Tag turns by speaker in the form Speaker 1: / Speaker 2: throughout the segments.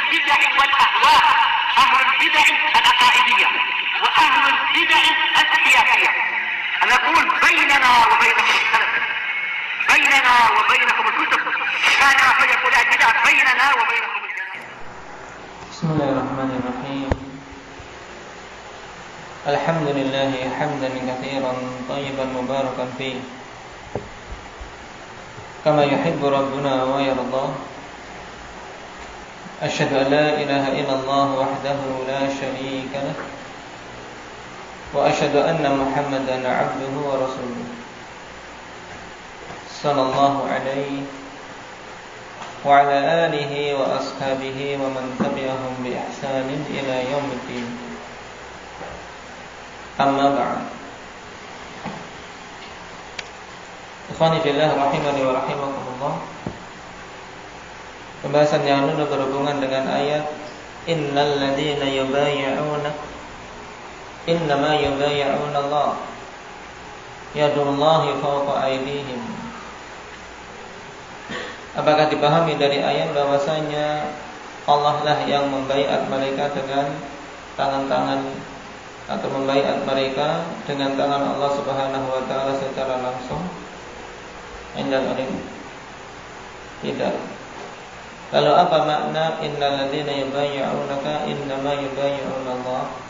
Speaker 1: البدع والأهواء، أهل البدع العقائدية وأهل البدع السياسية. أنا أقول بيننا وبينكم السلف، بيننا وبينكم الكتب، كان فيقول البدع بيننا وبينكم الجنة.
Speaker 2: بسم الله الرحمن الرحيم. الحمد لله حمدا كثيرا طيبا مباركا فيه كما يحب ربنا ويرضى. أشهد أن لا إله إلا الله وحده لا شريك له، وأشهد أن محمدا عبده ورسوله صلى الله عليه وعلى آله وأصحابه ومن تبعهم بإحسان إلى يوم الدين. أما بعد. Ikhwani fillah rahimani wa rahimakumullah. Pembahasan yang lalu berhubungan dengan ayat innal ladzina yubayyi'una innama yubayyi'una Allah yadullahi fawqa aydihim. Apakah dipahami dari ayat bahwasanya Allah lah yang membaiat mereka dengan tangan-tangan atau membaiat mereka dengan tangan Allah Subhanahu wa taala secara langsung? Indal alim. Tidak. Lalu apa makna innal ladzina yubayyi'unaka innama yubayyi'una Allah?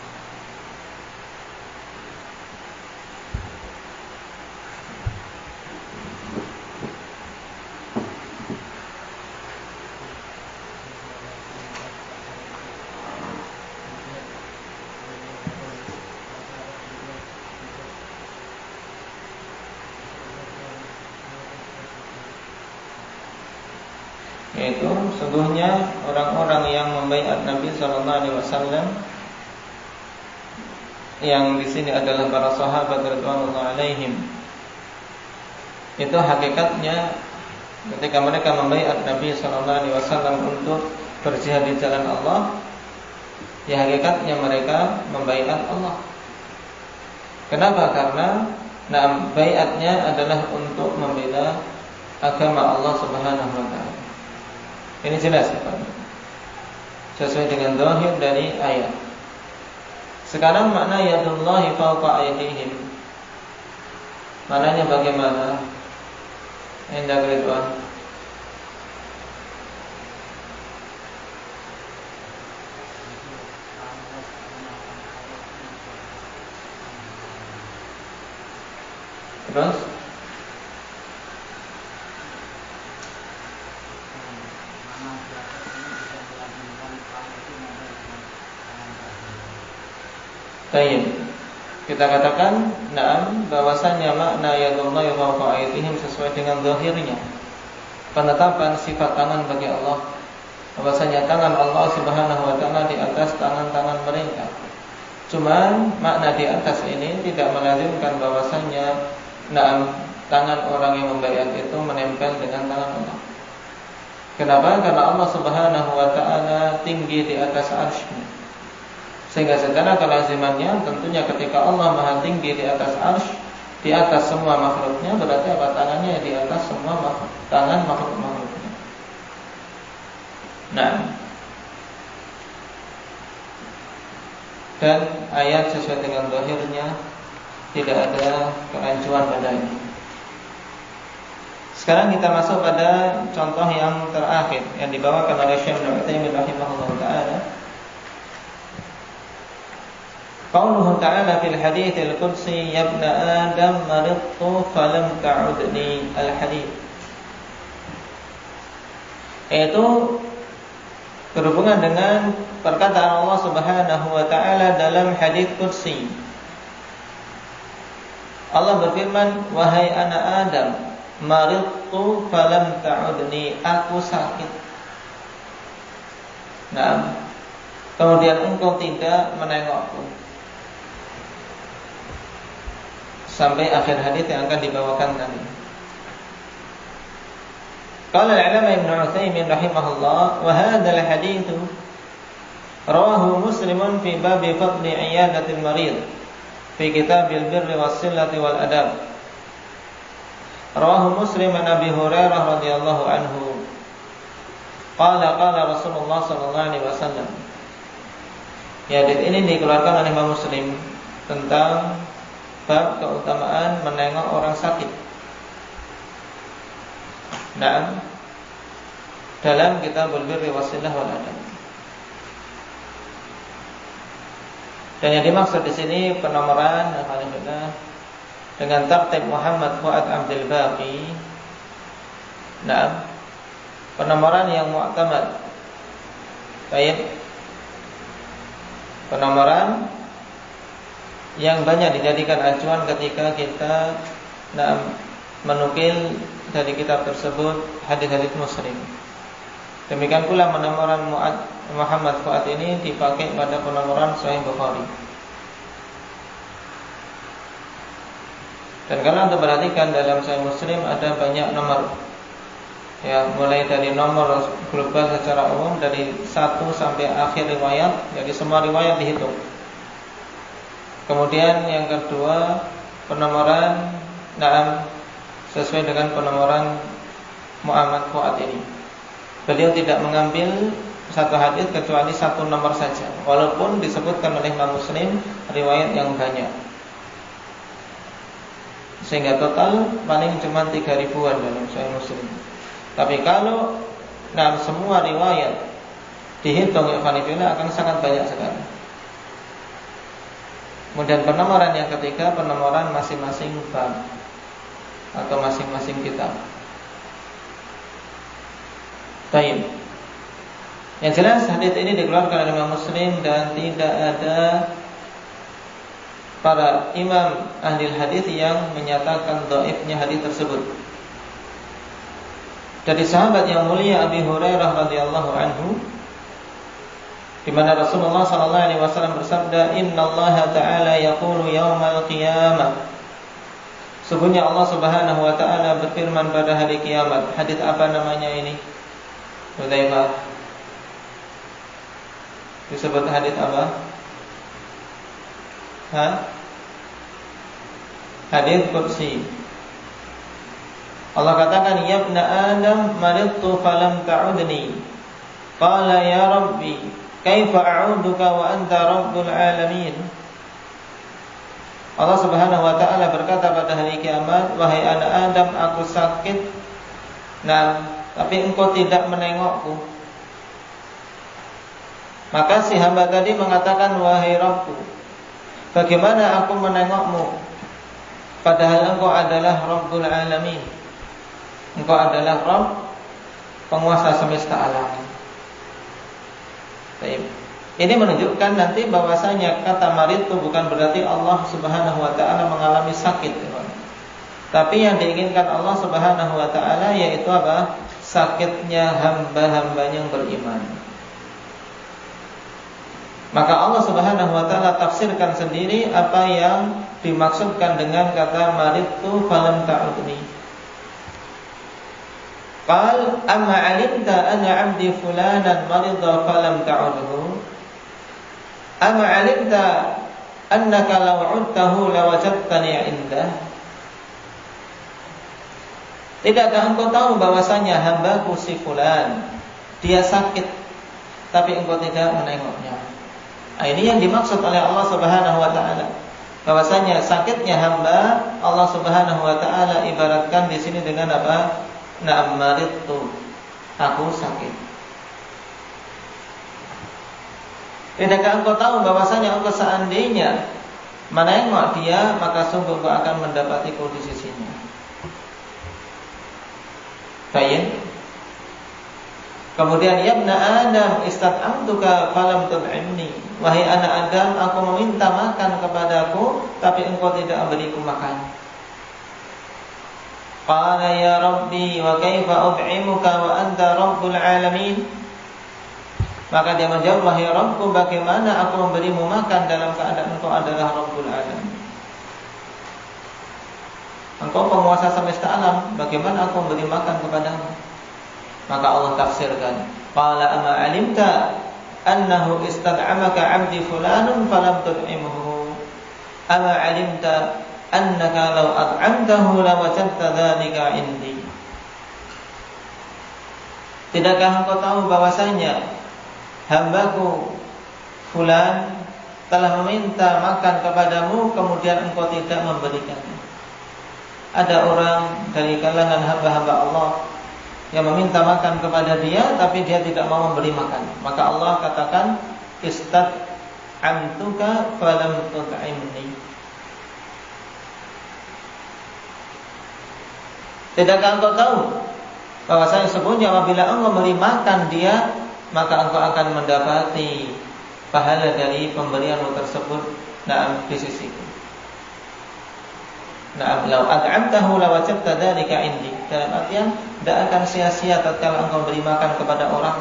Speaker 2: Yaitu sungguhnya orang-orang yang membaiat Nabi sallallahu alaihi wasallam, yang di sini adalah para sahabat radhiyallahu alaihim, itu hakikatnya ketika mereka membaiat Nabi sallallahu alaihi wasallam untuk berjihad di jalan Allah, ya hakikatnya mereka membaiat Allah. Kenapa? Karena baiatnya adalah untuk membela agama Allah Subhanahu wa taala. Ini jelas Pak, sesuai dengan zahir dari ayat. Sekarang makna yadullahi fawqa aydihim, maknanya bagaimana? Indah Ridwan. Terus baik, kita katakan na'am bahwasannya makna yadullahi fawqa aydihim sesuai dengan zahirnya, penetapan sifat tangan bagi Allah, bahwasanya tangan Allah Subhanahu wa taala di atas tangan-tangan mereka. Cuman makna di atas ini tidak melazimkan bahwasanya na'am tangan orang yang membaiat itu menempel dengan tangan Allah. Kenapa? Karena Allah Subhanahu wa taala tinggi di atas arsy-Nya. Sehingga secara kelazimannya tentunya ketika Allah maha tinggi di atas arsy, di atas semua makhluknya, berarti apa? Tangannya di atas semua tangan makhluk-makhluknya. Nah, dan ayat sesuai dengan zahirnya, tidak ada kerancuan padanya. Sekarang kita masuk pada contoh yang terakhir yang dibawakan oleh Syekh Ibnu Utsaimin rahimahullah taala. Qauluhu ta'ala fil haditsil qudsi ya ibna adam maridtu falam ta'udni al-hadits. Itu berhubungan dengan perkataan Allah Subhanahu wa taala dalam hadits qudsi. Allah berfirman, wahai anak Adam, maridtu falam ta'udni, aku sakit. Nah, kemudian engkau tidak menengokku. Sampai akhir hadis yang akan dibawakan tadi. Qala al-'alama Ibnu Utsaimin rahimahullah, wa hadzal hadits rawahu Muslimun fi bab fadli 'iyadatil marid fi kitabil birri was-silati wal adab. Rawahu Muslim an Abi Hurairah radhiyallahu anhu. Qala Rasulullah sallallahu alaihi wasallam. Ya, hadis ini dikeluarkan oleh Imam Muslim tentang bab keutamaan menengok orang sakit. Nah, dalam Kitabul Birri Wasilah wal Adab. Dan yang dimaksud di sini penomoran dengan tertib Muhammad Fuad Abdul Baqi. Nah, penomoran yang mu'tamad. Baik. Penomoran yang banyak dijadikan acuan ketika kita menukil dari kitab tersebut hadis-hadis Muslim. Demikian pula penomoran Muhammad Fuad ini dipakai pada penomoran Sahih Bukhari. Dan kalau Anda perhatikan dalam Sahih Muslim ada banyak nomor. Ya, mulai dari nomor global secara umum dari 1 sampai akhir riwayat, jadi semua riwayat dihitung. Kemudian yang kedua, penomoran sesuai dengan penomoran Muhammad Fuad ini. Beliau tidak mengambil satu hadis kecuali satu nomor saja, walaupun disebutkan oleh Imam Muslim riwayat yang banyak. Sehingga total paling cuma 3.000-an dalam Sahih Muslim. Tapi kalau semua riwayat dihitung akan sangat banyak sekali. Kemudian penomoran yang ketiga, penomoran masing-masing bab atau masing-masing kitab. Baik. Yang jelas hadis ini dikeluarkan oleh Imam Muslim dan tidak ada para imam ahli hadis yang menyatakan dhaifnya hadis tersebut. Dari sahabat yang mulia Abi Hurairah radhiyallahu anhu, di mana Rasulullah sallallahu alaihi wasallam bersabda, "Innallaha ta'ala yaqulu yaumal qiyamah." Sungguhnya Allah Subhanahu wa taala berfirman pada hari kiamat. Hadis apa namanya ini? Hudzaifah. Disebut hadis apa? Hadis qudsi. Allah katakan, "Ya ibna Adam, maridtu falam ta'udni." Qala ya Rabbi, kaifa a'uduka wa anta rabbul alamin? Allah Subhanahu wa taala berkata pada hari kiamat, "Wahai anak Adam, aku sakit. Tapi engkau tidak menengokku." Maka si hamba tadi mengatakan, "Wahai Rabbku, bagaimana aku menengokmu? Padahal engkau adalah Rabbul alamin. Engkau adalah Rabb, penguasa semesta alam." Baik. Ini menunjukkan nanti bahwasanya kata marid itu bukan berarti Allah Subhanahu wa taala mengalami sakit, tapi yang diinginkan Allah Subhanahu wa taala yaitu apa? Sakitnya hamba-hambanya yang beriman. Maka Allah Subhanahu wa taala tafsirkan sendiri apa yang dimaksudkan dengan kata maridtu falam ta'udni. Qal amma 'alimta anna 'abdi fulanan marida falam ta'udhu? Amma 'alimta annaka law 'udtahu lawajadtani 'indah? Tidakkah engkau tahu bahwasanya hambaku si fulan dia sakit tapi engkau tidak menengoknya? Ini yang dimaksud oleh Allah Subhanahu wa taala. Bahwasanya sakitnya hamba Allah Subhanahu wa taala ibaratkan di sini dengan apa? Na'am maridtu, aku sakit. Tidakkah engkau tahu bahwasanya engkau seandainya menengok dia, maka sungguh engkau akan mendapatiku di sisinya. Baik. Kemudian ya ibna Adam istad'amtuka falam tud'imni. Wahai anak Adam, aku meminta makan kepadaku tapi engkau tidak memberiku makan. Qala ya Rabbi wa kaifa ud'imuka wa anta rabbul alamin? Maka dia menjawab, wahai Rabbku, bagaimana aku memberimu makan dalam keadaan engkau adalah Rabbul alamin? Engkau penguasa semesta alam, bagaimana aku memberi makan kepadamu? Maka Allah tafsirkan, qala ama alimta annahu istad'amaka 'abdi fulanun falam tud'imhu? Ama alimta annaka law at'amtahu lawajadta dzalika 'indi? Tidakkah engkau tahu bahwasanya hambaku fulan telah meminta makan kepadamu, kemudian engkau tidak memberikannya. Ada orang dari kalangan hamba-hamba Allah yang meminta makan kepada dia, tapi dia tidak mau memberi makan. Maka Allah katakan, istad'amtuka falam tut'imni. Tidakkah engkau tahu bahwasanya sesungguhnya apabila engkau memberi makan dia, maka engkau akan mendapati pahala dari pemberianmu tersebut di sisiku. Law at'amtahu lawajadta dzalika indi. Dalam artian tidak akan sia-sia tatkala engkau beri makan kepada orang,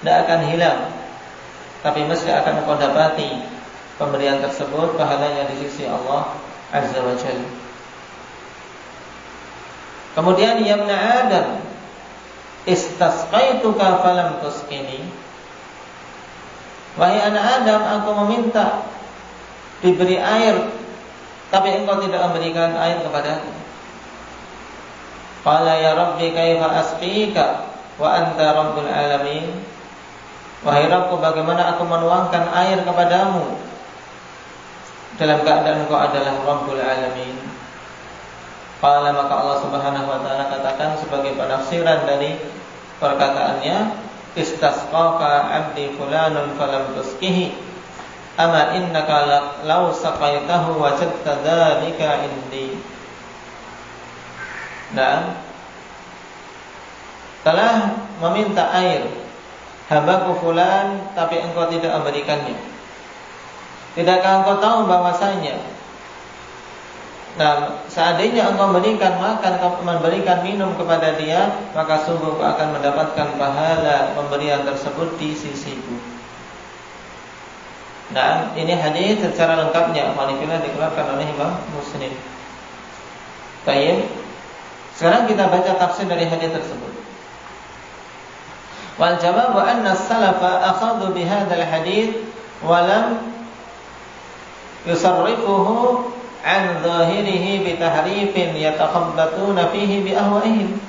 Speaker 2: tidak akan hilang. Tapi mesti akan engkau dapati pemberian tersebut pahalanya di sisi Allah Azza wa Jalla. Kemudian ya ibn Adam, istasqaituka falam tusqini. Wahai anak Adam, aku meminta diberi air, tapi engkau tidak memberikan air kepadaku. Qala ya Rabbi kaifa asqika wa anta rabbul alamin. Wahai Rabbku, bagaimana aku menuangkan air kepadamu dalam keadaan engkau adalah Rabbul alamin. Qala, maka Allah Subhanahu wa taala katakan sebagai penafsiran dari perkataannya, istasqaka 'abdi fulanun falam tusqihi ama innaka law saqaitahu wajadta dzalika indi. Dan telah meminta air hambaku fulan, tapi engkau tidak memberikannya. Tidakkah engkau tahu bahwasanya seandainya engkau memberikan makan, memberikan minum kepada dia, maka sungguh kau akan mendapatkan pahala pemberian tersebut di sisiku. Nah, ini hadis secara lengkapnya Al-Fatihah dikeluarkan oleh Imam Muslim. Baik. Sekarang kita baca tafsir dari hadis tersebut. Wal jawabu anna as-salafa akhadhu bi hadzal hadits wa lam yusarrifuhu an zahirihi bi tahrifin yatakhabbatuna fihi bi ahwaihim.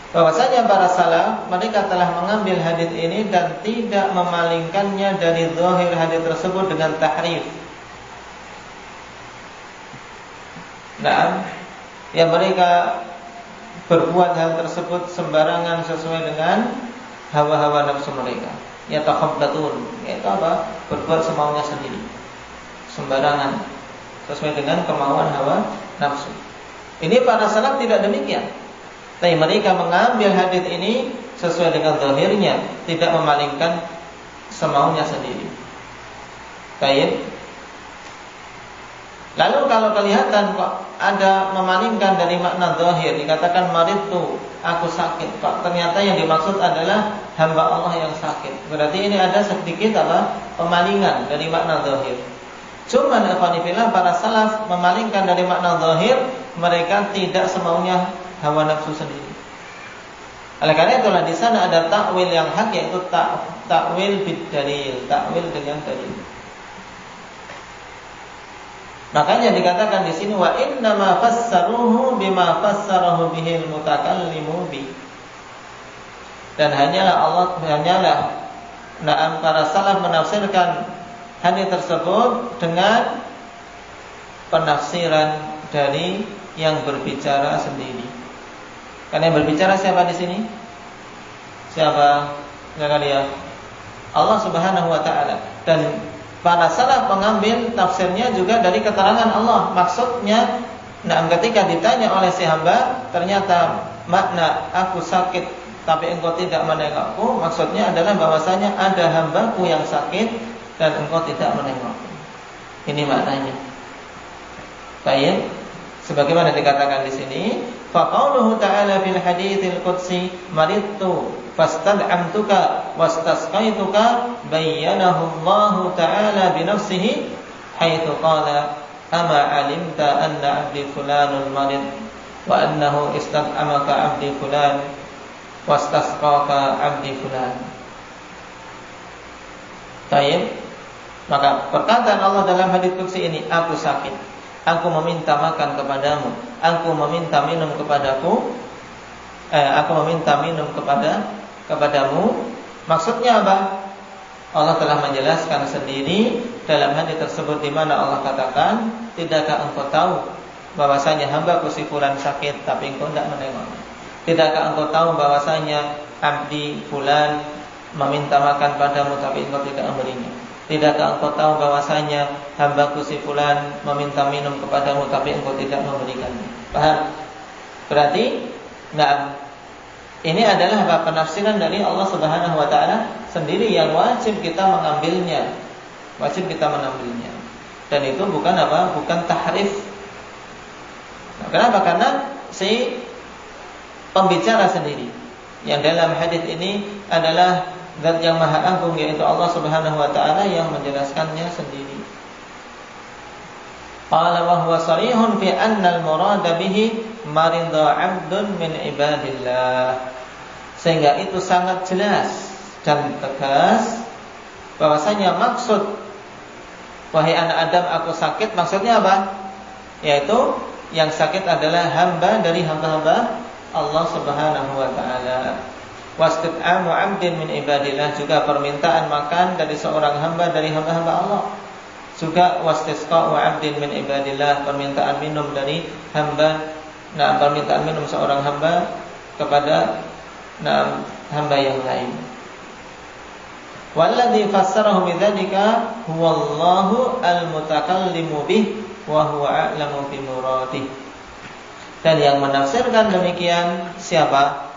Speaker 2: Bahwasanya para salaf mereka telah mengambil hadis ini dan tidak memalingkannya dari zahir hadis tersebut dengan tahrif. Nah, yang mereka berbuat hal tersebut sembarangan sesuai dengan hawa-hawa nafsu mereka. Yatakhabbatun, yaitu apa? Berbuat semaunya sendiri, sembarangan sesuai dengan kemauan hawa nafsu. Ini para salaf tidak demikian. Tapi mereka mengambil hadis ini sesuai dengan zahirnya, tidak memalingkan semaunya sendiri. Baik. Lalu kalau kelihatan kok ada memalingkan dari makna zahir, dikatakan maridtu, aku sakit, kok ternyata yang dimaksud adalah hamba Allah yang sakit. Berarti ini ada sedikit pemalingan dari makna zahir. Cuma ikhwanifillah, para salaf memalingkan dari makna zahir, mereka tidak semaunya hawa nafsu sendiri. Oleh karena itulah di sana ada takwil yang hak, yaitu takwil bid-dalil, takwil dengan dalil. Makanya dikatakan di sini wa inna ma fassaruhu bima fassarahu bihil mutakallimu bi. Dan hanyalah para salaf menafsirkan hadis tersebut dengan penafsiran dari yang berbicara sendiri. Karena yang berbicara siapa di sini? Siapa? Jangan lihat. Allah Subhanahu wa taala. Dan para salaf mengambil tafsirnya juga dari keterangan Allah. Maksudnya, ketika ditanya oleh si hamba, ternyata makna aku sakit tapi engkau tidak menengokku, maksudnya adalah bahwasanya ada hambaku yang sakit dan engkau tidak menengokku. Ini maknanya. Baik. Sebagaimana dikatakan di sini, faqauluhu ta'ala fil haditsil qudsi maridtu fastad'amtuka wastasqaituka bayyanahu Allah ta'ala bi nafsihi haitsu qala ama 'alimta anna 'abdi fulanun marid wa annahu istad'amaka 'abdi fulan wastasqaka 'abdi fulan. Baik. Maka perkataan Allah dalam hadits qudsi ini, aku sakit, aku meminta makan kepadamu, aku meminta minum kepadaku, aku meminta minum kepadamu. Maksudnya apa? Allah telah menjelaskan sendiri dalam hadis tersebut, di mana Allah katakan, tidakkah engkau tahu bahwasanya hambaku si fulan sakit tapi engkau tidak menengoknya? Tidakkah engkau tahu bahwasanya abdi fulan meminta makan padamu tapi engkau tidak memberinya? Tidakkah engkau tahu bahwasanya hambaku si fulan meminta minum kepadamu tapi engkau tidak memberikannya? Paham? Berarti ini adalah penafsiran dari Allah Subhanahu wa taala sendiri yang wajib kita mengambilnya. Wajib kita mengambilnya. Dan itu bukan bukan tahrif. Kenapa? Karena si pembicara sendiri yang dalam hadis ini adalah Zat yang Maha Agung, yaitu Allah Subhanahu wa taala yang menjelaskannya sendiri. Qala wa huwa sarihun fi anna al-murada bihi marida 'abdun min ibadillah. Sehingga itu sangat jelas dan tegas bahwasanya maksud wahai anak Adam aku sakit, maksudnya apa? Yaitu yang sakit adalah hamba dari hamba-hamba Allah Subhanahu wa taala. Wastit'amu 'abdin min ibadillah, juga permintaan makan dari seorang hamba dari hamba-hamba Allah. Juga wastisqa'u 'abdin min ibadillah, permintaan minum dari hamba, permintaan minum seorang hamba kepada hamba yang lain. Walladzi fassarahu bidzalika huwallahu al-mutakallimu bih wa huwa a'lamu bi muradih. Dan yang menafsirkan demikian siapa?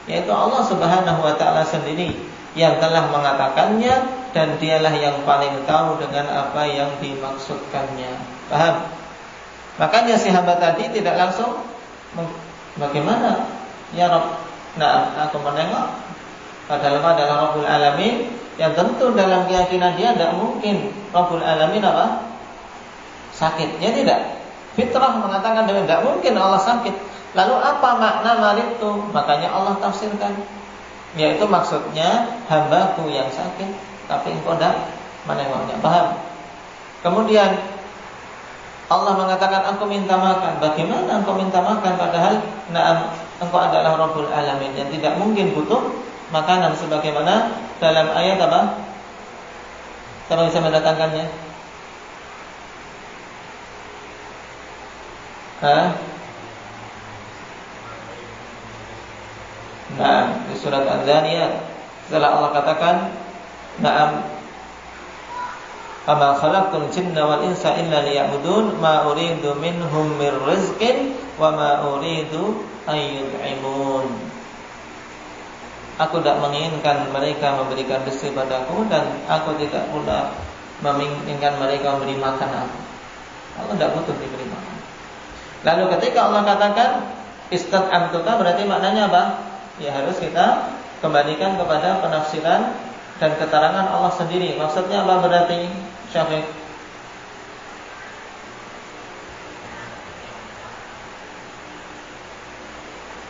Speaker 2: Yaitu Allah Subhanahu wa taala sendiri yang telah mengatakannya, dan dialah yang paling tahu dengan apa yang dimaksudkannya. Paham? Makanya si hamba tadi tidak langsung bagaimana? Ya Rabb, aku menengok padahal adalah Rabbul Alamin, yang tentu dalam keyakinan dia tidak mungkin Rabbul Alamin sakit. Ya tidak. Fitrah mengatakan tidak mungkin Allah sakit. Lalu apa makna marid itu? Makanya Allah tafsirkan, yaitu maksudnya hambaku yang sakit tapi engkau tidak menengoknya. Paham? Kemudian Allah mengatakan aku minta makan. Bagaimana engkau minta makan padahal engkau adalah Rabbul Alamin yang tidak mungkin butuh makanan, sebagaimana dalam ayat apa? Siapa bisa mendatangkannya? Di surat Az-Zariyat, setelah Allah katakan, "Ama khalaqtul jinna wal insa illa liya'budun ma uridu minhum mir rizqin wa ma uridu ay yut'imun." Aku tidak menginginkan mereka memberikan rezeki padaku, dan aku tidak pula menginginkan mereka memberi makan aku. Aku tidak butuh diberi makan. Lalu ketika Allah katakan istad'amtuka, berarti maknanya apa? Ya harus kita kembalikan kepada penafsiran dan keterangan Allah sendiri. Maksudnya apa berarti, Syafiq?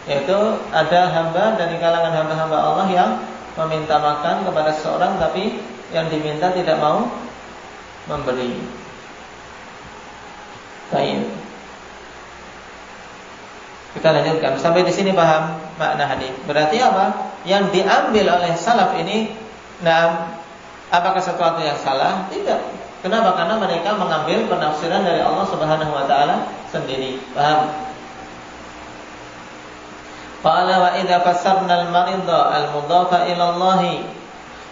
Speaker 2: Yaitu ada hamba dari kalangan hamba-hamba Allah yang meminta makan kepada seseorang, tapi yang diminta tidak mau memberi. Baik. Kita lanjutkan. Sampai di sini paham makna hadis. Berarti apa? Yang diambil oleh salaf ini, apakah sesuatu yang salah? Tidak. Kenapa? Karena mereka mengambil penafsiran dari Allah Subhanahu wa taala sendiri. Paham? Qala wa idza fassarna al-marida al-mudhafa ila Allah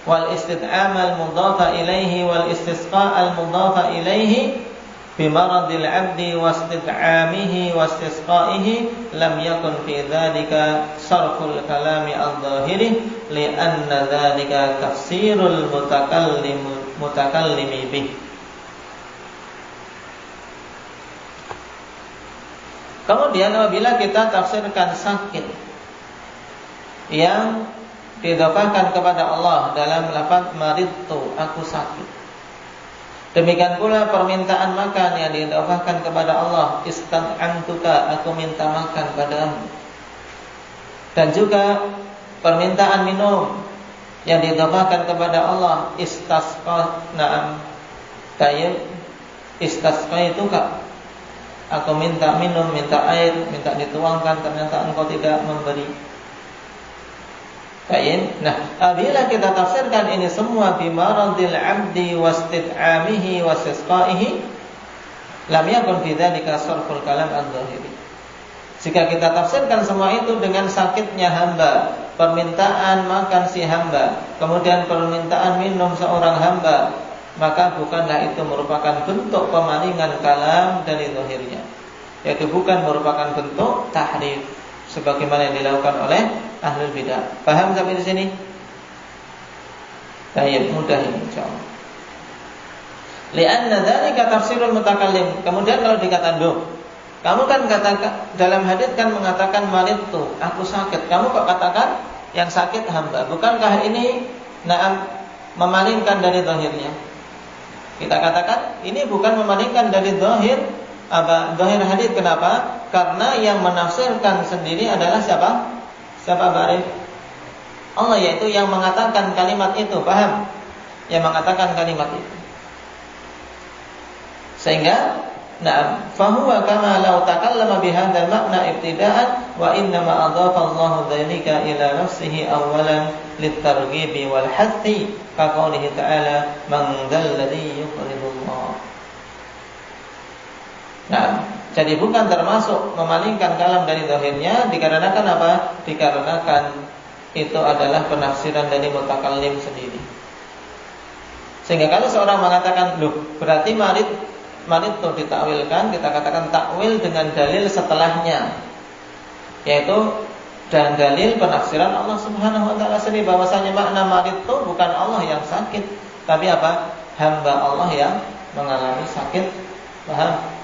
Speaker 2: wal istid'am al-mudhafa ilayhi wal istisqa al-mudhafa ilayhi bimaradil 'abdi wastid'amihi wastisqaihi lam yakun fi dzalika sarful kalami adh-dhahiri li'anna dzalika tafsirul mutakallimi bih. Kemudian apabila kita tafsirkan sakit yang didhafahkan kepada Allah dalam lafaz maridtu, aku sakit. Demikian pula permintaan makan yang didhafahkan kepada Allah, istad'amtuka, aku minta makan padamu. Dan juga permintaan minum yang didhafahkan kepada Allah, istasqa, istasqaituka, aku minta minum, minta air, minta dituangkan, ternyata engkau tidak memberi. Baik. Nah, apabila kita tafsirkan ini semua bimaradil 'abdi wastid'amihi wastisqaihi, lam yakun fi dzalika sarful kalam adz-dzahiri. Jika kita tafsirkan semua itu dengan sakitnya hamba, permintaan makan si hamba, kemudian permintaan minum seorang hamba, maka bukanlah itu merupakan bentuk pemalingan kalam dari zahirnya, yaitu bukan merupakan bentuk tahrif sebagaimana yang dilakukan oleh ahlul bidah. Paham sampai di sini? Baik, mudah ini insyaallah. Li'anna dzalika tafsirul mutakallim. Kemudian kalau dikatakan, "Loh, kamu kan katakan dalam hadis kan mengatakan maridtu, aku sakit. Kamu kok katakan yang sakit hamba? Bukankah ini memalingkan dari zahirnya?" Kita katakan ini bukan memalingkan dari zahir zahir hadis. Kenapa? Karena yang menafsirkan sendiri adalah siapa? Siapa Barif? Allah, yaitu yang mengatakan kalimat itu. Paham? Yang mengatakan kalimat itu. Sehingga fahuwa kama law takallama bihadzal makna ibtida'an wa inna ma adhafa Allahu dzalika ila nafsihi awwalan litarghibi wal hathi ka qoulihi ta'ala man dzal ladzi yuqridullah. Jadi bukan termasuk memalingkan kalam dari zahirnya, dikarenakan apa? Dikarenakan itu adalah penafsiran dari mutakallim sendiri. Sehingga kalau seorang mengatakan, "Loh, berarti marid itu ditakwilkan," kita katakan takwil dengan dalil setelahnya, yaitu dan dalil penafsiran Allah Subhanahu wa taala sendiri bahwasanya makna marid itu bukan Allah yang sakit, tapi apa? Hamba Allah yang mengalami sakit. Paham?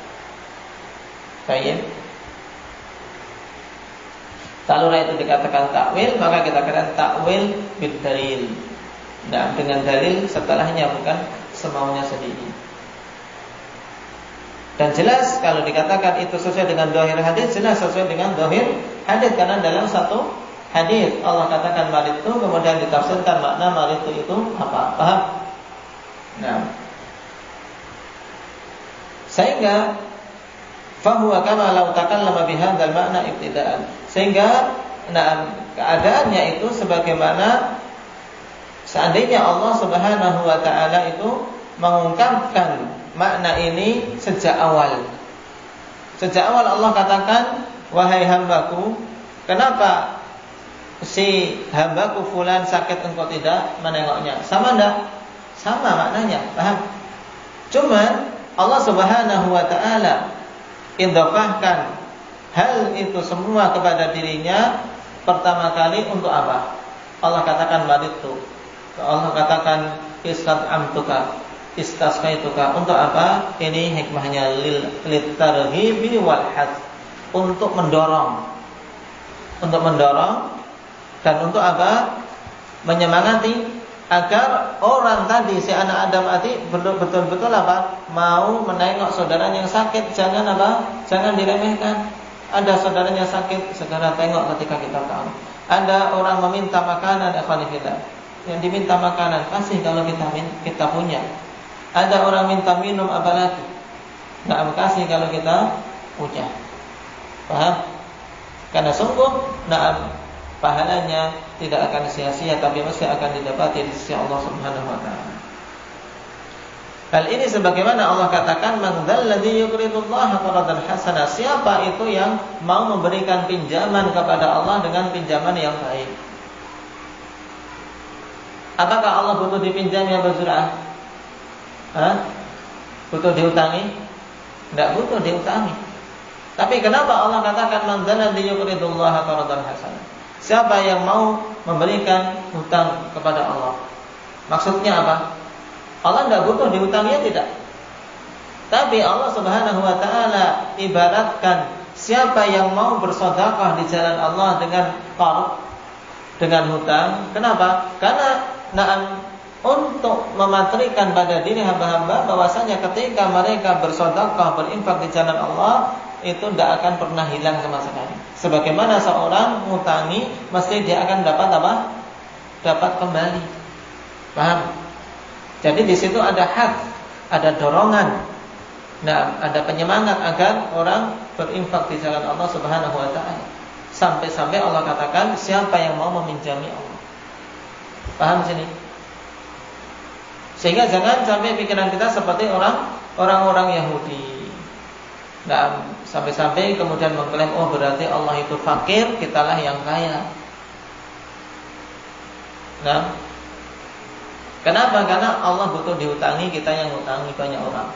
Speaker 2: Baik. Kalau itu dikatakan takwil, maka kita katakan takwil bil dalil. Nah, dengan dalil setelahnya, bukan semaunya sendiri. Dan jelas kalau dikatakan itu sesuai dengan zahir hadis, jelas sesuai dengan zahir hadis, karena dalam satu hadis Allah katakan marid itu, kemudian ditafsirkan makna marid itu apa? Paham? Nah, sehingga fahuwa kama law takallama bihadzal makna ibtida'an. Sehingga keadaannya itu sebagaimana seandainya Allah Subhanahu wa taala itu mengungkapkan makna ini sejak awal. Sejak awal Allah katakan, "Wahai hambaku, kenapa si hambaku fulan sakit engkau tidak menengoknya?" Sama enggak? Sama maknanya, paham? Cuman Allah Subhanahu wa taala indofahkan hal itu semua kepada dirinya pertama kali untuk apa? Allah katakan maridtu. Allah katakan istasqaituka. Untuk apa? Ini hikmahnya litarghibi wal hadd. Untuk mendorong. Untuk mendorong dan untuk apa? Menyemangati agar orang tadi, si anak Adam tadi betul-betul apa? Mau menengok saudaranya yang sakit. Jangan apa? Jangan diremehkan. Ada saudaranya sakit, segera tengok ketika kita tahu. Ada orang meminta makanan, yang diminta makanan, kasih kalau kita punya. Ada orang minta minum, apalagi nggak kasih kalau kita punya. Paham? Karena sungguh pahalanya tidak akan sia-sia, tapi mesti akan didapati di sisi Allah Subhanahu wa taala. Hal ini sebagaimana Allah katakan, "Man dzalladzi yuqridullaha qardan hasana." Siapa itu yang mau memberikan pinjaman kepada Allah dengan pinjaman yang baik? Apakah Allah butuh dipinjam ya Bazurah? Butuh diutangi? Tidak butuh diutangi. Tapi kenapa Allah katakan, "Man dzalladzi yuqridullaha qardan hasana"? Siapa yang mau memberikan hutang kepada Allah? Maksudnya apa? Allah tidak butuh diutanginya, tidak. Tapi Allah Subhanahu wa taala ibaratkan siapa yang mau bersedekah di jalan Allah dengan qard, dengan hutang. Kenapa? Karena untuk mematrikan pada diri hamba-hamba bahwasanya ketika mereka bersedekah, berinfak di jalan Allah, itu tidak akan pernah hilang sama sekali. Sebagaimana seorang ngutangi, mesti dia akan dapat apa? Dapat kembali. Paham? Jadi di situ ada hak, ada dorongan, ada penyemangat agar orang berinfak di jalan Allah Subhanahu wa taala. Sampai-sampai Allah katakan siapa yang mau meminjami Allah. Paham sini? Sehingga jangan sampai pikiran kita seperti orang-orang Yahudi. Nah, sampai-sampai kemudian mengklaim, oh berarti Allah itu fakir, kitalah yang kaya. Nah, kenapa? Karena Allah butuh diutangi, kita yang utangi banyak orang.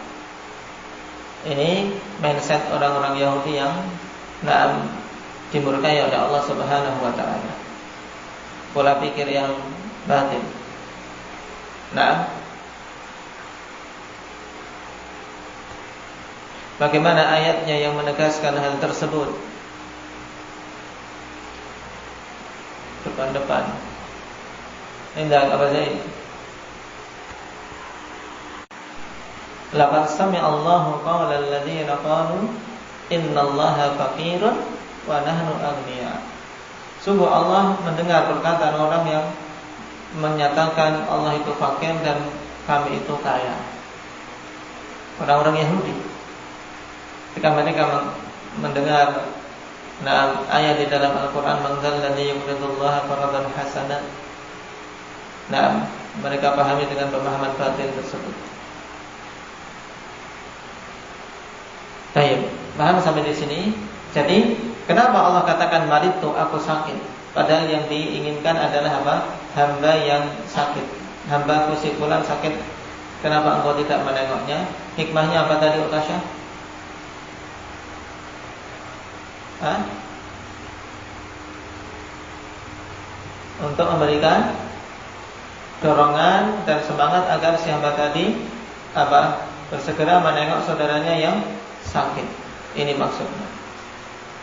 Speaker 2: Ini mindset orang-orang Yahudi yang dimurkai oleh Allah Subhanahu wa taala. Pola pikir yang batin. Nah, bagaimana ayatnya yang menegaskan hal tersebut? Depan-depan. Indah apa saja ini? Laqad sami'a Allahu qawla alladziina qalu innallaha faqirun wa nahnu aghniya. Sungguh Allah mendengar perkataan orang yang menyatakan Allah itu fakir dan kami itu kaya. Orang-orang Yahudi. Ketika mereka mendengar ayat di dalam Al-Quran, man dzalladzi yuqridullaha qardan hasanan. Mereka pahami dengan pemahaman batin tersebut. Baik, paham sampai di sini? Jadi, kenapa Allah katakan maritu, aku sakit? Padahal yang diinginkan adalah apa? Hamba yang sakit. Hambaku si fulan sakit. Kenapa engkau tidak menengoknya? Hikmahnya apa tadi, Utasha? Untuk memberikan dorongan dan semangat agar si hamba tadi bersegera menengok saudaranya yang sakit. Ini maksudnya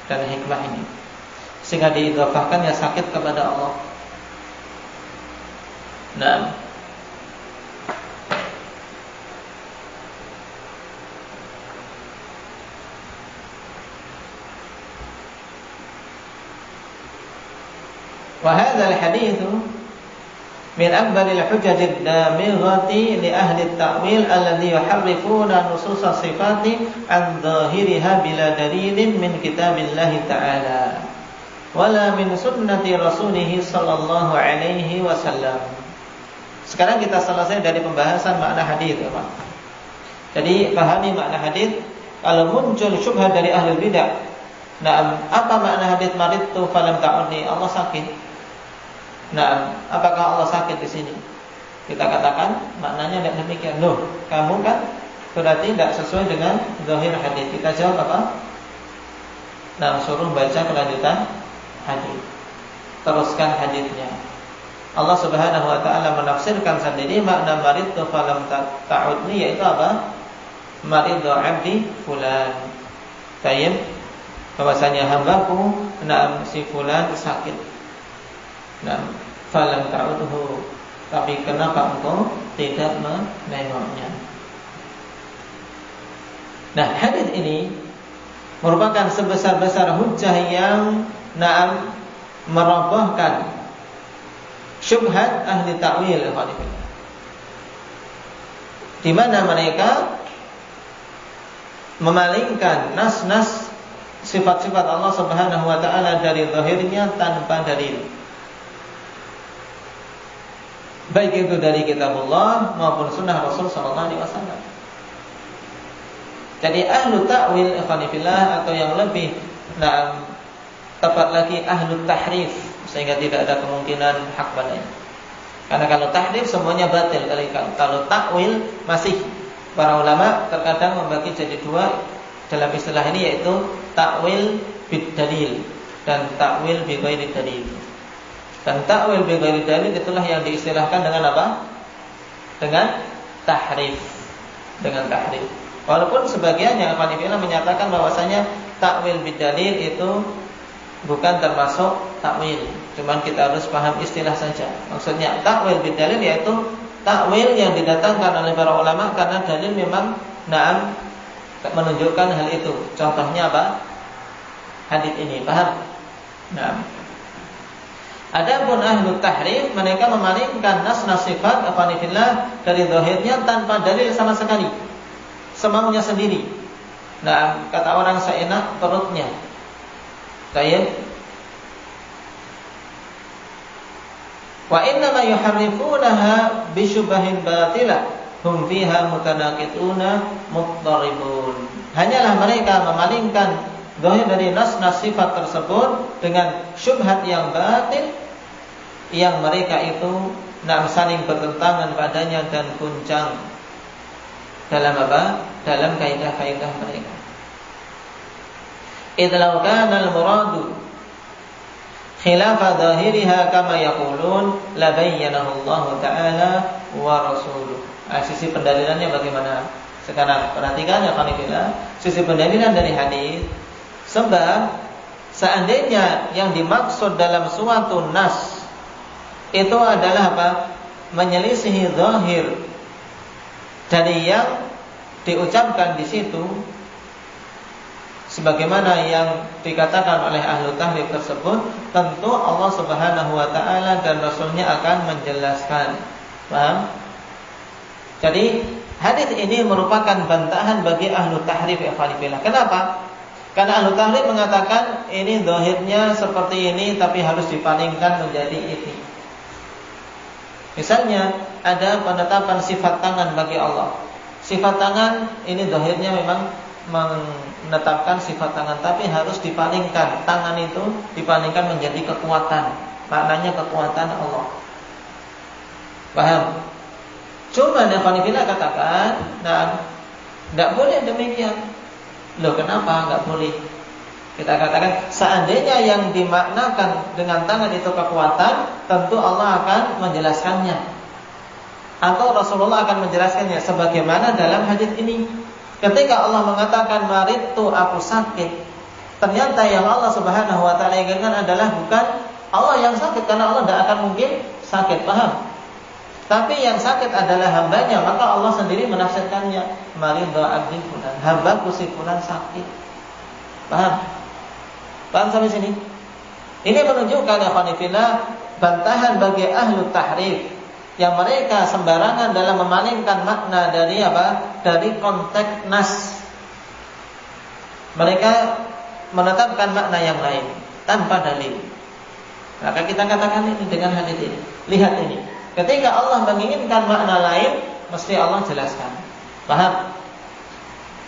Speaker 2: dan hikmah ini, sehingga diidhafahkan ya sakit kepada Allah. Nah, wa hadzal haditsu min akbaril hujajid damighati li ahli at-ta'wil alladhi yuharrifuna nusus as-sifati an dhahiriha bila dalilin min kitabillahi ta'ala wala min sunnati rasulih sallallahu alaihi wasallam. Sekarang kita selesai dari pembahasan makna hadis, ya Pak. Jadi pahami makna hadis. Kalau muncul syubhat dari ahli bidah, apa makna hadis maritu falam ta'udni, Allah sakit? Apakah Allah sakit di sini? Kita katakan maknanya tidak demikian. Loh, kamu kan berarti tidak sesuai dengan zahir hadis. Kita jawab apa? Suruh baca kelanjutan hadis. Teruskan hadisnya. Allah Subhanahu wa taala menafsirkan sendiri makna maridu falam ta'udni, yaitu apa? Maridu 'abdi fulan. Baik, bahwasanya hambaku si fulan sakit. Falam ta'udhu, tapi kenapa engkau tidak menengoknya? Hadis ini merupakan sebesar-besar hujjah yang merobohkan syubhat ahli ta'wil, di mana mereka memalingkan nas-nas sifat-sifat Allah Subhanahu wa taala dari zahirnya tanpa dalil, baik itu dari kitabullah maupun sunnah Rasul sallallahu alaihi wasallam. Jadi ahlu ta'wil ikhwanifillah, atau yang lebih tepat lagi ahlu tahrif, sehingga tidak ada kemungkinan hak padanya. Karena kalau tahrif semuanya batil. Kalau ta'wil masih para ulama terkadang membagi jadi dua dalam istilah ini, yaitu ta'wil bid dalil dan ta'wil bi ghairi dalil. Dan ta'wil bi ghairi dalil itulah yang diistilahkan dengan apa? Dengan tahrif. Dengan tahrif. Walaupun sebagian yang Hanifiyah menyatakan bahwasanya ta'wil bi dalil itu bukan termasuk ta'wil. Cuman kita harus paham istilah saja. Maksudnya ta'wil bi dalil yaitu ta'wil yang didatangkan oleh para ulama karena dalil memang menunjukkan hal itu. Contohnya apa? Hadis ini, paham? Adapun ahlu tahrif, mereka memalingkan nas-nas sifat afanifillah dari zahirnya tanpa dalil sama sekali, semaunya sendiri. Kata orang seenak perutnya. Baik. Wa inna ma yuharrifunaha bi syubhahin batilah hum fiha mutanaqituna muttaribun. Hanyalah mereka memalingkan zahir dari nas-nas sifat tersebut dengan syubhat yang batil yang mereka itu saling bertentangan padanya dan guncang dalam apa? Dalam kaidah-kaidah mereka. Idlau kana al-muradu khilafa zahiriha kama yaqulun la bayyanahu Allah Ta'ala wa rasuluh. Sisi pendalilannya bagaimana? Sekarang perhatikan ya Qanifillah, sisi pendalilan dari hadis. Sebab seandainya yang dimaksud dalam suatu nas itu adalah apa? Menyelisihi zahir dari yang diucapkan di situ, sebagaimana yang dikatakan oleh ahlu tahrif tersebut, tentu Allah Subhanahu wa Ta'ala dan Rasulnya akan menjelaskan. Paham? Jadi hadis ini merupakan bantahan bagi ahlu tahrif ya Qanifillah. Kenapa? Karena ahlu tahrif mengatakan ini zahirnya seperti ini, tapi harus dipalingkan menjadi ini. Misalnya ada penetapan sifat tangan bagi Allah. Sifat tangan ini zahirnya memang menetapkan sifat tangan, tapi harus dipalingkan. Tangan itu dipalingkan menjadi kekuatan. Maknanya kekuatan Allah. Paham? Cuma Qanifillah katakan, tidak boleh demikian. Loh, kenapa enggak boleh? Kita katakan seandainya yang dimaknakan dengan tangan itu kekuatan, tentu Allah akan menjelaskannya, atau Rasulullah akan menjelaskannya, sebagaimana dalam hadis ini. Ketika Allah mengatakan maridtu, aku sakit, ternyata yang Allah Subhanahu wa Ta'ala inginkan adalah bukan Allah yang sakit, karena Allah tidak akan mungkin sakit, paham? Tapi yang sakit adalah hambanya, maka Allah sendiri menafsirkannya, maridtu abdi fulan, hambaku si fulan sakit. Paham? Paham sampai sini? Ini menunjukkan ya Qanifillah, bantahan bagi ahlu tahrif yang mereka sembarangan dalam memalingkan makna dari apa? Dari konteks nas. Mereka menetapkan makna yang lain tanpa dalil. Maka kita katakan ini dengan hadis ini. Lihat ini. Ketika Allah menginginkan makna lain, mesti Allah jelaskan. Paham?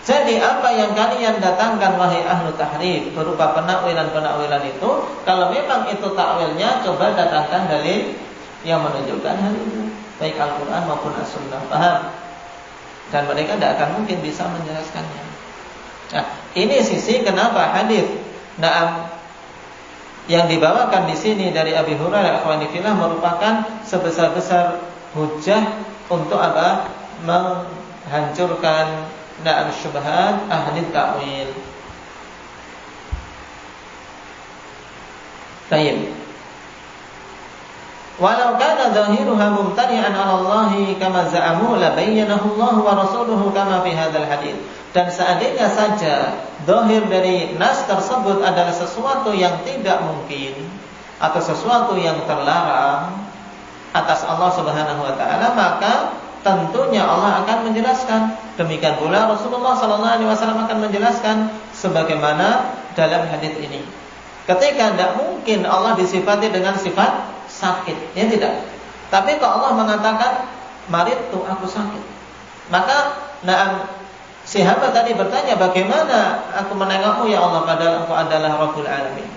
Speaker 2: Jadi apa yang kalian datangkan wahai ahlu tahrif berupa penakwilan-penakwilan itu, kalau memang itu takwilnya, coba datangkan dalil yang menunjukkan hal itu, baik Al-Quran maupun As-Sunnah. Paham? Dan mereka tidak akan mungkin bisa menjelaskannya. Nah, ini sisi kenapa hadis yang dibawakan di sini dari Abi Hurairah Qanifillah merupakan sebesar-besar hujah untuk apa? Menghancurkan syubhat ahli ta'wil. Baik. Walau kana zahiruha mumtani'an 'ala Allah kama za'amu la bayyanahu Allah wa rasuluhu kama fi hadzal hadits. Dan seandainya saja zahir dari nas tersebut adalah sesuatu yang tidak mungkin atau sesuatu yang terlarang atas Allah Subhanahu wa Ta'ala, maka tentunya Allah akan menjelaskan. Demikian pula Rasulullah sallallahu alaihi wasallam akan menjelaskan sebagaimana dalam hadis ini. Ketika tidak mungkin Allah disifati dengan sifat sakit, ya tidak. Tapi kalau Allah mengatakan maridtu, aku sakit, maka si hamba tadi bertanya, bagaimana aku menengokmu ya Allah, padahal Engkau adalah Rabbul Alamin.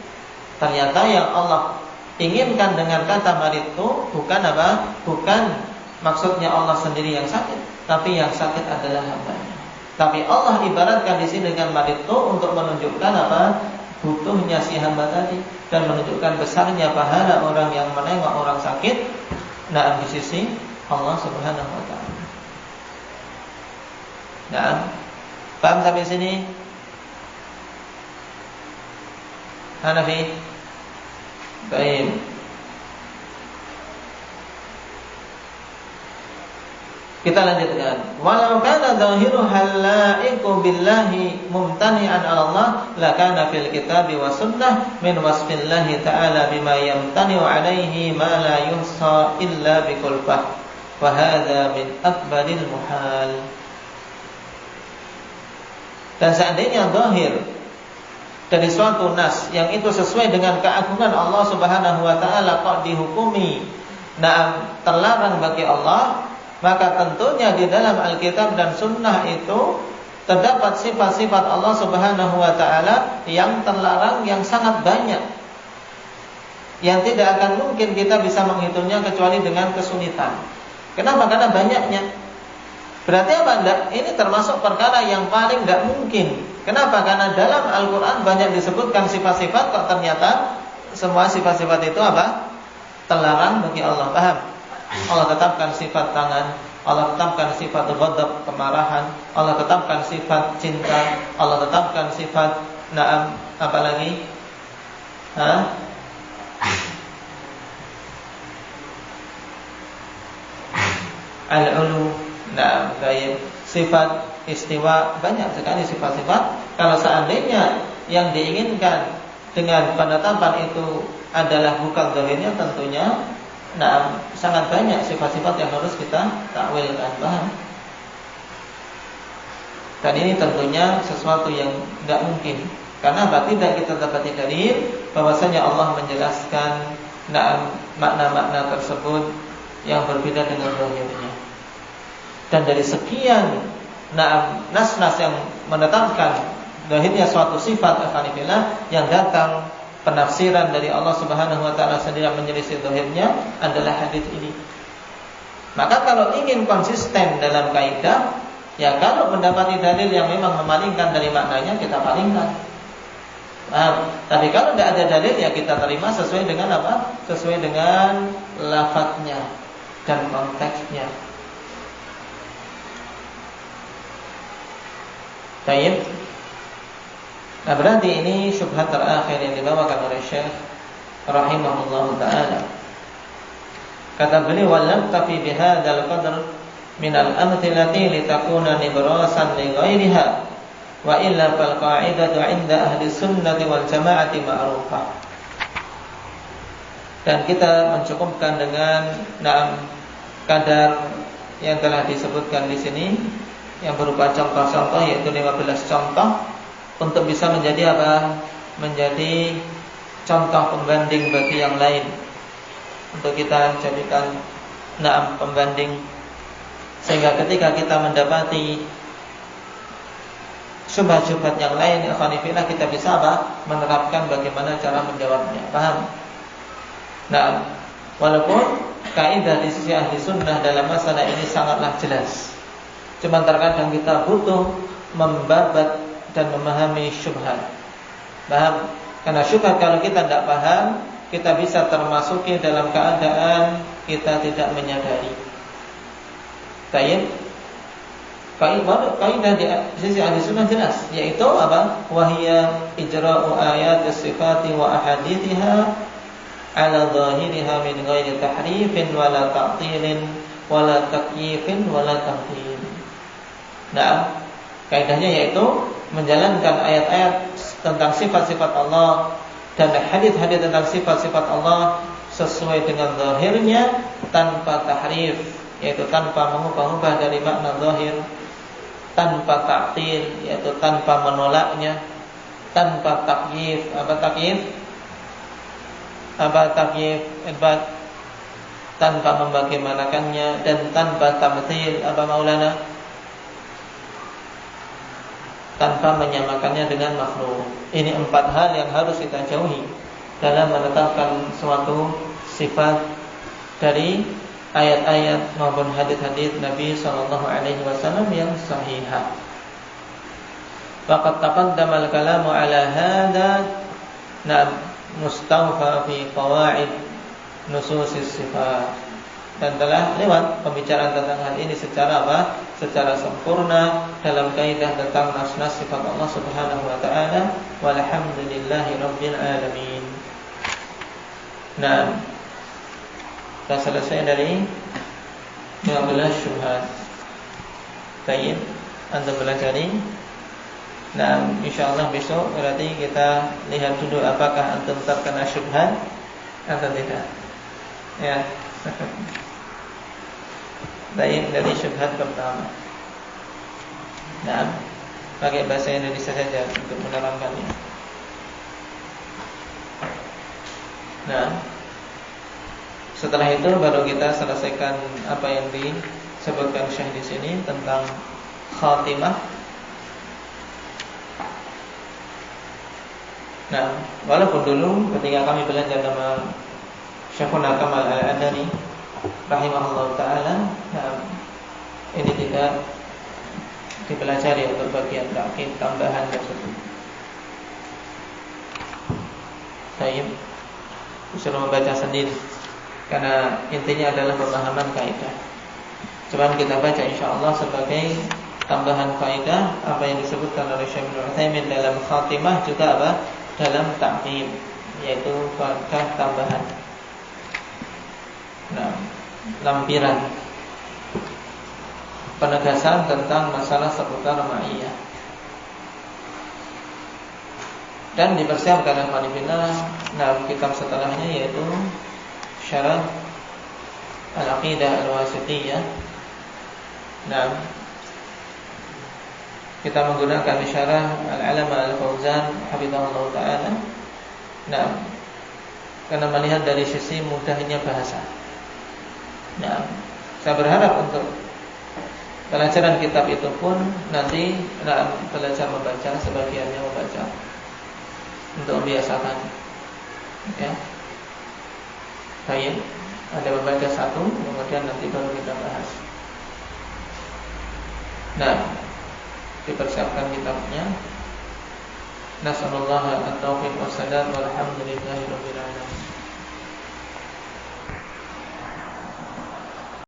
Speaker 2: Ternyata yang Allah inginkan dengan kata maridtu bukan apa? Bukan maksudnya Allah sendiri yang sakit, tapi yang sakit adalah hambanya. Tapi Allah ibaratkan di sini dengan maridtu untuk menunjukkan apa? Butuhnya si hamba tadi dan menunjukkan besarnya pahala orang yang menengok orang sakit di sisi Allah Subhanahu wa Ta'ala. Paham sampai sini? Hanafi? Baik. Kita lanjutkan. Walau kana zahiru halaiqu billahi mumtani'an 'ala Allah, la kana fil kitabi wa sunnah min wasfillahi ta'ala bima yamtani'u 'alaihi ma la yuhsa illa biqulfah. Wa hadza min akbaril muhal. Dan seandainya zahir dari suatu nas yang itu sesuai dengan keagungan Allah Subhanahu wa Ta'ala kok dihukumi terlarang bagi Allah, maka tentunya di dalam Alkitab dan Sunnah itu terdapat sifat-sifat Allah Subhanahu wa taala yang terlarang yang sangat banyak, yang tidak akan mungkin kita bisa menghitungnya kecuali dengan kesulitan. Kenapa? Karena banyaknya. Berarti apa? Ini termasuk perkara yang paling tidak mungkin. Kenapa? Karena dalam Al-Quran banyak disebutkan sifat-sifat, kok ternyata semua sifat-sifat itu apa? Terlarang bagi Allah. Paham? Allah tetapkan sifat tangan, Allah tetapkan sifat ghadab, kemarahan, Allah tetapkan sifat cinta, Allah tetapkan sifat apa lagi? Al-ulu. Baik, sifat istiwa, banyak sekali sifat-sifat. Kalau seandainya yang diinginkan dengan penetapan itu adalah bukan zahirnya, tentunya sangat banyak sifat-sifat yang harus kita takwilkan. Paham? Dan ini tentunya sesuatu yang tidak mungkin. Karena apa? Tidak kita dapati dalil bahwasanya Allah menjelaskan makna-makna tersebut yang berbeda dengan zahirnya. Dan dari sekian nas-nas yang menetapkan zahirnya suatu sifat afanifillah, yang datang penafsiran dari Allah Subhanahu wa taala sendiri yang menyelisih zahirnya adalah hadis ini. Maka kalau ingin konsisten dalam kaidah, ya kalau mendapati dalil yang memang memalingkan dari maknanya, kita palingkan. Tapi kalau tidak ada dalil, ya kita terima sesuai dengan apa? Sesuai dengan lafadznya dan konteksnya. Baik. Nah, berarti ini syubhat terakhir yang dibawakan oleh Syekh rahimahullah taala. Kata beliau, "Walam tafi bihadzal qadr min al-amthilati litakuna nibrasan li ghairiha wa illa fal qa'idatu 'inda ahli sunnati wal jama'ati ma'rufah." Dan kita mencukupkan dengan kadar yang telah disebutkan di sini, yang berupa contoh-contoh, yaitu 15 contoh, untuk bisa menjadi apa? Menjadi contoh pembanding bagi yang lain, untuk kita jadikan pembanding, sehingga ketika kita mendapati syubhat-syubhat yang lain, ikhwanifillah, kita bisa apa? Menerapkan bagaimana cara menjawabnya. Paham? Walaupun kaidah di sisi ahli sunnah dalam masalah ini sangatlah jelas, cuma terkadang kita butuh membabat dan memahami syubhat. Paham? Karena syubhat kalau kita tidak paham, kita bisa termasuki dalam keadaan kita tidak menyadari. Baik. Kaidah di sisi ahli sunnah jelas, yaitu apa? Wahia ijra'u ayatis sifati wa ahadithiha ala zahiriha min ghairi tahrifin wala ta'tilin wala takyifin wala tamthil. Kaidahnya yaitu menjalankan ayat-ayat tentang sifat-sifat Allah dan hadis-hadis tentang sifat-sifat Allah sesuai dengan zahirnya, tanpa tahrif, yaitu tanpa mengubah-ubah dari makna zahir, tanpa ta'til, yaitu tanpa menolaknya, tanpa takyif. Apa takyif? Tanpa membagaimanakannya, dan tanpa tamthil. Apa Maulana? Tanpa menyamakannya dengan makhluk. Ini 4 hal yang harus kita jauhi dalam menetapkan suatu sifat dari ayat-ayat maupun hadis-hadis Nabi SAW yang sahihah. Waqad taqaddama al-kalamu ala hadha mustawfa fi qawaid nususis sifat. Dan telah lewat pembicaraan tentang hal ini secara apa? Secara sempurna dalam kaidah tentang nas-nas sifat Allah Subhanahu wa taala. Walhamdulillahi rabbil alamin. Nah, kita selesai dari 15 syubhat. Baik, Anda pelajari. Nah, insyaallah besok berarti kita lihat dulu apakah antum terkena syubhat atau tidak. Ya. Baik, dari syubhat pertama. Nah, pakai bahasa Indonesia saja untuk menerangkannya. Nah, Setelah itu baru kita selesaikan apa yang disebutkan Syekh di sini tentang khatimah. Nah, walaupun dulu ketika kami belajar nama Syekhuna Kamal Al-Adani rahimahullah taala, ini tidak dipelajari untuk bagian takkid tambahan tersebut. Saya disuruh membaca sendiri karena intinya adalah pemahaman kaidah. Cuman kita baca insyaallah sebagai tambahan kaidah apa yang disebutkan oleh Syekh Ibnu Utsaimin dalam khatimah, juga apa dalam ta'qib, yaitu kaidah tambahan. Nah, lampiran penegasan tentang masalah seputar ma'iyah. Dan dipersiapkan oleh Al-Fadhillah kitab setelahnya, yaitu Syarah Al-Aqidah Al-Wasithiyah. Nah, kita menggunakan syarah Al-Alama Al-Fauzan hafizahullah ta'ala. Nah, karena melihat dari sisi mudahnya bahasa. Nah, saya berharap untuk pelajaran kitab itu pun nanti belajar membaca, sebagiannya membaca untuk membiasakan. Ya. Baik, ada membaca satu, kemudian nanti baru kita bahas. Nah, dipersiapkan kitabnya. Nasallallahu at-taufiq was sadad walhamdulillahi rabbil alamin.